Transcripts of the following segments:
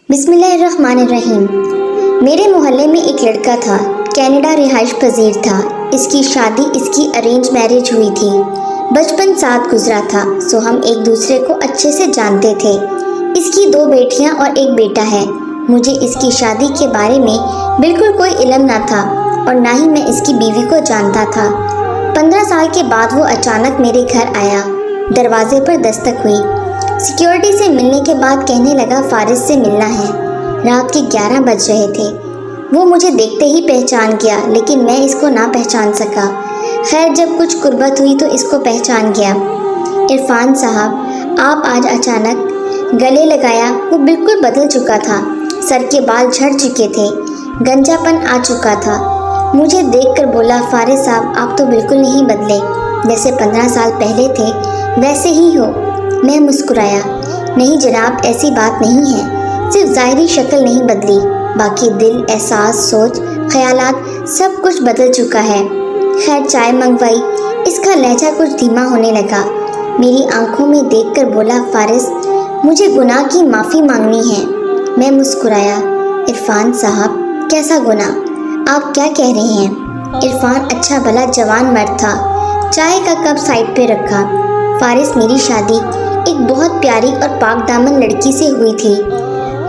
بسم اللہ الرحمن الرحیم۔ میرے محلے میں ایک لڑکا تھا، کینیڈا رہائش پذیر تھا۔ اس کی شادی اس کی ارینج میرج ہوئی تھی۔ بچپن ساتھ گزرا تھا، سو ہم ایک دوسرے کو اچھے سے جانتے تھے۔ اس کی 2 بیٹیاں اور ایک بیٹا ہے۔ مجھے اس کی شادی کے بارے میں بالکل کوئی علم نہ تھا اور نہ ہی میں اس کی بیوی کو جانتا تھا۔ 15 سال کے بعد وہ اچانک میرے گھر آیا۔ دروازے پر دستک ہوئی۔ سیکیورٹی سے ملنے کے بعد کہنے لگا فارس سے ملنا ہے۔ رات کے 11 بج رہے تھے۔ وہ مجھے دیکھتے ہی پہچان گیا، لیکن میں اس کو نہ پہچان سکا۔ خیر جب کچھ قربت ہوئی تو اس کو پہچان گیا۔ عرفان صاحب، آپ آج اچانک گلے لگایا۔ وہ بالکل بدل چکا تھا، سر کے بال جھڑ چکے تھے، گنجا پن آ چکا تھا۔ مجھے دیکھ کر بولا، فارس صاحب آپ تو بالکل نہیں بدلے، جیسے 15 سال پہلے تھے ویسے ہی ہو۔ میں مسکرایا، نہیں جناب ایسی بات نہیں ہے، صرف ظاہری شکل نہیں بدلی، باقی دل، احساس، سوچ، خیالات سب کچھ بدل چکا ہے۔ خیر چائے منگوائی۔ اس کا لہجہ کچھ دھیما ہونے لگا۔ میری آنکھوں میں دیکھ کر بولا، فارس مجھے گناہ کی معافی مانگنی ہے۔ میں مسکرایا، عرفان صاحب کیسا گناہ؟ آپ کیا کہہ رہے ہیں؟ عرفان اچھا بھلا جوان مرد تھا۔ چائے کا کپ سائڈ پہ رکھا۔ فارس میری شادی ایک بہت پیاری اور پاک دامن لڑکی سے ہوئی تھی۔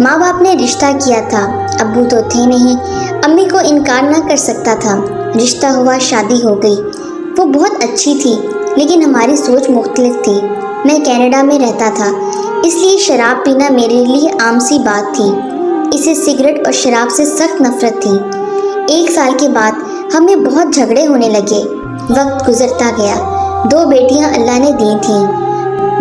ماں باپ نے رشتہ کیا تھا، ابو تو تھے نہیں، امی کو انکار نہ کر سکتا تھا۔ رشتہ ہوا، شادی ہو گئی۔ وہ بہت اچھی تھی، لیکن ہماری سوچ مختلف تھی۔ میں کینیڈا میں رہتا تھا، اس لیے شراب پینا میرے لیے عام سی بات تھی۔ اسے سگریٹ اور شراب سے سخت نفرت تھی۔ 1 سال کے بعد ہمیں بہت جھگڑے ہونے لگے۔ وقت گزرتا گیا۔ 2 بیٹیاں اللہ نے دی تھیں۔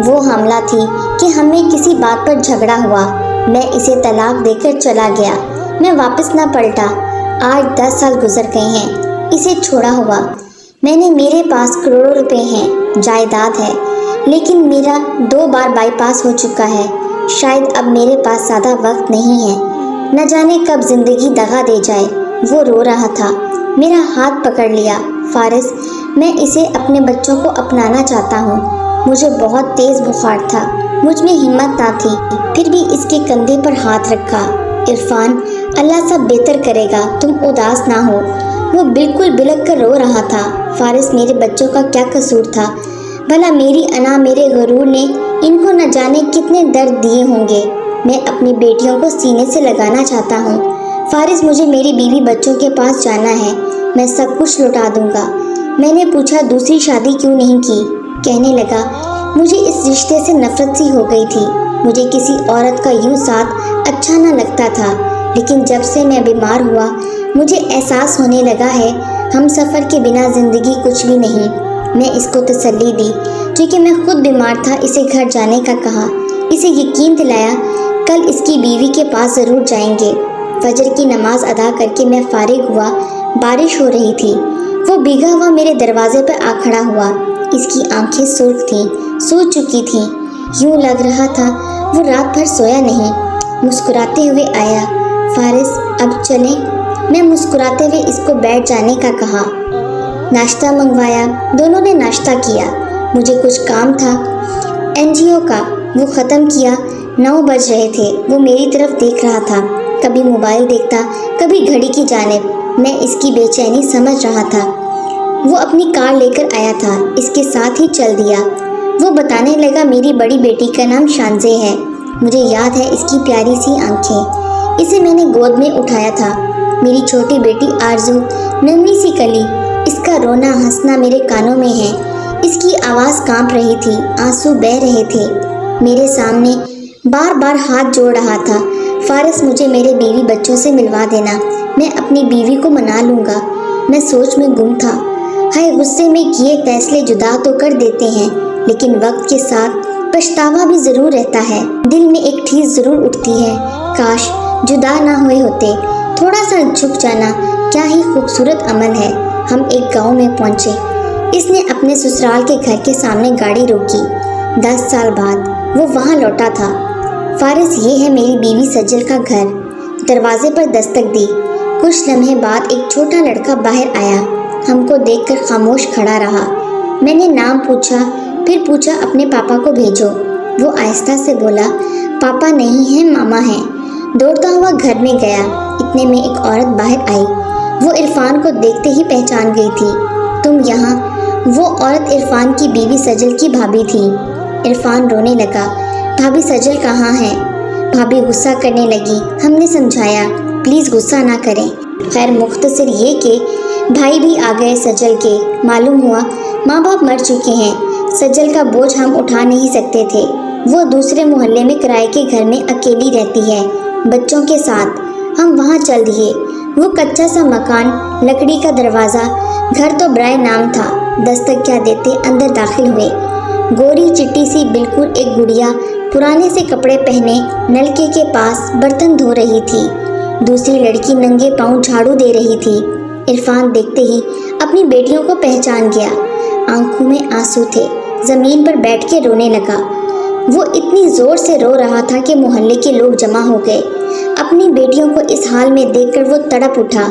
وہ حاملہ تھی کہ ہمیں کسی بات پر جھگڑا ہوا۔ میں اسے طلاق دے کر چلا گیا۔ میں واپس نہ پلٹا۔ آج 10 سال گزر گئے ہیں اسے چھوڑا ہوا۔ میرے پاس کروڑوں روپے ہیں، جائیداد ہے، لیکن میرا 2 بار بائی پاس ہو چکا ہے۔ شاید اب میرے پاس زیادہ وقت نہیں ہے، نہ جانے کب زندگی دغا دے جائے۔ وہ رو رہا تھا۔ میرا ہاتھ پکڑ لیا، فارس میں اسے اپنے بچوں کو اپنانا چاہتا ہوں۔ مجھے بہت تیز بخار تھا، مجھ میں ہمت نہ تھی، پھر بھی اس کے کندھے پر ہاتھ رکھا۔ عرفان اللہ سب بہتر کرے گا، تم اداس نہ ہو۔ وہ بالکل بلک کر رو رہا تھا۔ فارس میرے بچوں کا کیا قصور تھا؟ بھلا میری انا، میرے غرور نے ان کو نہ جانے کتنے درد دیے ہوں گے۔ میں اپنی بیٹیوں کو سینے سے لگانا چاہتا ہوں۔ فارس مجھے میری بیوی بچوں کے پاس جانا ہے، میں سب کچھ لوٹا دوں گا۔ میں نے پوچھا دوسری شادی کیوں نہیں کی؟ کہنے لگا مجھے اس رشتے سے نفرت سی ہو گئی تھی۔ مجھے کسی عورت کا یوں ساتھ اچھا نہ لگتا تھا، لیکن جب سے میں بیمار ہوا مجھے احساس ہونے لگا ہے ہم سفر کے بنا زندگی کچھ بھی نہیں۔ میں اس کو تسلی دی، کیونکہ میں خود بیمار تھا۔ اسے گھر جانے کا کہا، اسے یقین دلایا کل اس کی بیوی کے پاس ضرور جائیں گے۔ فجر کی نماز ادا کر کے میں فارغ ہوا۔ بارش ہو رہی تھی۔ وہ بھیگا ہوا میرے دروازے پر آ کھڑا ہوا۔ اس کی آنکھیں سرخ تھیں، سو چکی تھیں، یوں لگ رہا تھا وہ رات بھر سویا نہیں۔ مسکراتے ہوئے آیا، فارس اب چلیں؟ میں مسکراتے ہوئے اس کو بیٹھ جانے کا کہا۔ ناشتہ منگوایا۔ دونوں نے ناشتہ کیا۔ مجھے کچھ کام تھا NGO کا، وہ ختم کیا۔ 9 بج رہے تھے۔ وہ میری طرف دیکھ رہا تھا، کبھی موبائل دیکھتا، کبھی گھڑی کی جانب۔ میں اس کی بے چینی سمجھ رہا تھا۔ وہ اپنی کار لے کر آیا تھا، اس کے ساتھ ہی چل دیا۔ وہ بتانے لگا میری بڑی بیٹی کا نام شانزے ہے۔ مجھے یاد ہے اس کی پیاری سی آنکھیں، اسے میں نے گود میں اٹھایا تھا۔ میری چھوٹی بیٹی آرزو، ننھی سی کلی، اس کا رونا ہنسنا میرے کانوں میں ہے۔ اس کی آواز کانپ رہی تھی، آنسو بہہ رہے تھے۔ میرے سامنے بار بار ہاتھ جوڑ رہا تھا، فارس مجھے میرے بیوی بچوں سے ملوا دینا، میں اپنی بیوی کو منا لوں گا۔ میں سوچ میں گم تھا۔ ہائے غصے میں کیے فیصلے جدا تو کر دیتے ہیں، لیکن وقت کے ساتھ پچھتاوا بھی ضرور رہتا ہے۔ دل میں ایک ٹھیس ضرور اٹھتی ہے، کاش جدا نہ ہوئے ہوتے۔ تھوڑا سا جھک جانا کیا ہی خوبصورت عمل ہے۔ ہم ایک گاؤں میں پہنچے۔ اس نے اپنے سسرال کے گھر کے سامنے گاڑی روکی۔ 10 سال بعد وہ وہاں لوٹا تھا۔ فارس یہ ہے میری بیوی سجل کا گھر۔ دروازے پر دستک دی۔ کچھ لمحے بعد ایک چھوٹا لڑکا باہر آیا، ہم کو دیکھ کر خاموش کھڑا رہا۔ میں نے نام پوچھا، پھر پوچھا اپنے پاپا کو بھیجو۔ وہ آہستہ سے بولا، پاپا نہیں ہیں، ماما ہیں۔ دوڑتا ہوا گھر میں گیا۔ اتنے میں ایک عورت باہر آئی۔ وہ عرفان کو دیکھتے ہی پہچان گئی تھی۔ تم یہاں؟ وہ عورت عرفان کی بیوی سجل کی بھابھی تھی۔ عرفان رونے لگا۔ بھابھی سجل کہاں ہے؟ بھابھی غصہ کرنے لگی۔ ہم نے سمجھایا پلیز غصہ نہ کریں۔ خیر مختصر یہ کہ بھائی بھی آ گئے سجل کے۔ معلوم ہوا ماں باپ مر چکے ہیں۔ سجل کا بوجھ ہم اٹھا نہیں سکتے تھے۔ وہ دوسرے محلے میں کرائے کے گھر میں اکیلی رہتی ہے بچوں کے ساتھ۔ ہم وہاں چل دیے۔ وہ کچا سا مکان، لکڑی کا دروازہ، گھر تو برائے نام تھا۔ دستک کیا دیتے اندر داخل ہوئے۔ گوری چٹی سی بالکل ایک گڑیا پرانے سے کپڑے پہنے نلکے کے پاس برتن دھو رہی تھی۔ دوسری لڑکی ننگے پاؤں جھاڑو دے رہی تھی۔ عرفان دیکھتے ہی اپنی بیٹیوں کو پہچان گیا۔ آنکھوں میں آنسو تھے۔ زمین پر بیٹھ کے رونے لگا۔ وہ اتنی زور سے رو رہا تھا کہ محلے کے لوگ جمع ہو گئے۔ اپنی بیٹیوں کو اس حال میں دیکھ کر وہ تڑپ اٹھا۔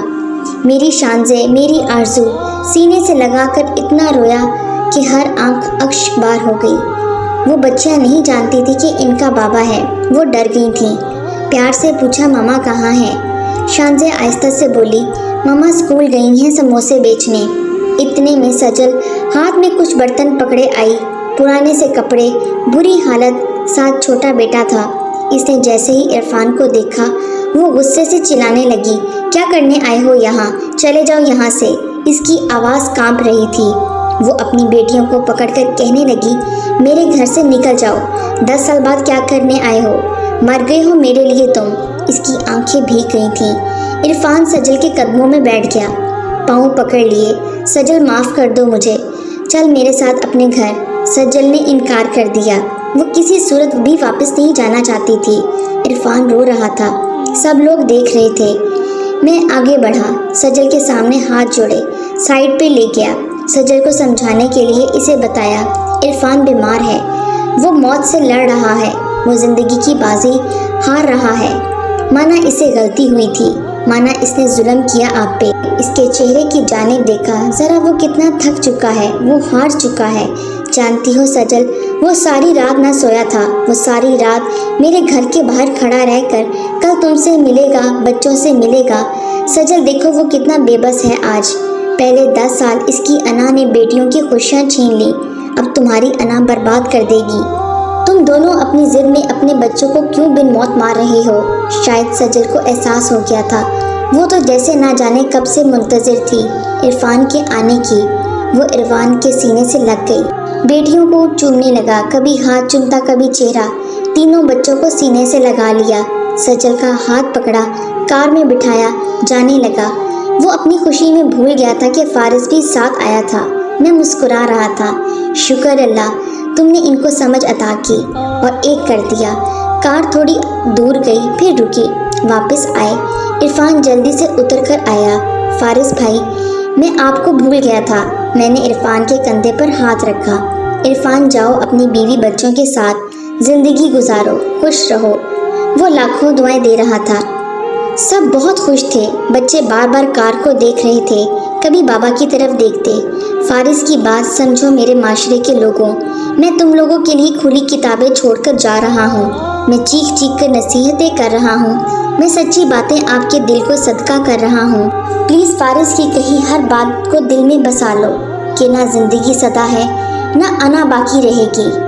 میری شانزے، میری آرزو سینے سے لگا کر اتنا رویا کہ ہر آنکھ اشک بار ہو گئی۔ وہ بچیاں نہیں جانتی تھی کہ ان کا بابا ہے۔ وہ ڈر گئی تھیں۔ پیار سے پوچھا ماما کہاں ہے؟ شانزے آہستہ سے بولی ماما اسکول گئی ہیں سموسے بیچنے۔ اتنے میں سجل ہاتھ میں کچھ برتن پکڑے آئی۔ پرانے سے کپڑے، بری حالت، ساتھ چھوٹا بیٹا تھا۔ اس نے جیسے ہی عرفان کو دیکھا وہ غصے سے چلانے لگی، کیا کرنے آئے ہو یہاں؟ چلے جاؤ یہاں سے۔ اس کی آواز کانپ رہی تھی۔ وہ اپنی بیٹیوں کو پکڑ کر کہنے لگی میرے گھر سے نکل جاؤ۔ 10 سال بعد کیا کرنے آئے ہو؟ مر گئے ہو میرے لیے تم۔ اس کی آنکھیں بھیگ گئی تھیں۔ عرفان سجل کے قدموں میں بیٹھ گیا، پاؤں پکڑ لیے۔ سجل معاف کر دو مجھے، چل میرے ساتھ اپنے گھر۔ سجل نے انکار کر دیا۔ وہ کسی صورت بھی واپس نہیں جانا چاہتی تھی۔ عرفان رو رہا تھا۔ سب لوگ دیکھ رہے تھے۔ میں آگے بڑھا، سجل کے سامنے ہاتھ جوڑے، سائڈ پہ لے گیا۔ سجل کو سمجھانے کے لیے اسے بتایا عرفان بیمار ہے، وہ موت سے لڑ رہا ہے، وہ زندگی کی بازی ہار رہا ہے۔ مانا اسے غلطی ہوئی تھی، مانا اس نے ظلم کیا آپ پہ۔ اس کے چہرے کی جانب دیکھا، ذرا وہ کتنا تھک چکا ہے، وہ ہار چکا ہے۔ جانتی ہو سجل، وہ ساری رات نہ سویا تھا۔ وہ ساری رات میرے گھر کے باہر کھڑا رہ کر کل تم سے ملے گا، بچوں سے ملے گا۔ سجل دیکھو وہ کتنا بے بس ہے آج۔ پہلے 10 سال اس کی انا نے بیٹیوں کی خوشیاں چھین لی، اب تمہاری انا برباد کر دے گی۔ تم دونوں اپنی ضد میں اپنے بچوں کو کیوں بن موت مار رہے ہو؟ شاید سجل کو احساس ہو گیا تھا۔ وہ تو جیسے نہ جانے کب سے منتظر تھی عرفان کے آنے کی۔ وہ عرفان کے سینے سے لگ گئی، بیٹیوں کو چومنے لگا، کبھی ہاتھ چومتا کبھی چہرہ۔ تینوں بچوں کو سینے سے لگا لیا۔ سجل کا ہاتھ پکڑا، کار میں بٹھایا، جانے لگا۔ وہ اپنی خوشی میں بھول گیا تھا کہ فارس بھی ساتھ آیا تھا۔ میں مسکرا رہا تھا، شکر اللہ تم نے ان کو سمجھ عطا کی اور ایک کر دیا۔ کار تھوڑی دور گئی پھر رکی، واپس آئے۔ عرفان جلدی سے اتر کر آیا۔ فارس بھائی، میں آپ کو بھول گیا تھا۔ میں نے عرفان کے کندھے پر ہاتھ رکھا۔ عرفان جاؤ اپنی بیوی بچوں کے ساتھ زندگی گزارو، خوش رہو۔ وہ لاکھوں دعائیں دے رہا تھا۔ سب بہت خوش تھے۔ بچے بار بار کار کو دیکھ رہے تھے، کبھی بابا کی طرف دیکھتے۔ فارس کی بات سمجھو میرے معاشرے کے لوگوں، میں تم لوگوں کے لیے کھلی کتابیں چھوڑ کر جا رہا ہوں۔ میں چیخ چیخ کر نصیحتیں کر رہا ہوں، میں سچی باتیں آپ کے دل کو صدقہ کر رہا ہوں۔ پلیز فارس کی کہی ہر بات کو دل میں بسا لو کہ نہ زندگی سدا ہے، نہ انا باقی رہے گی۔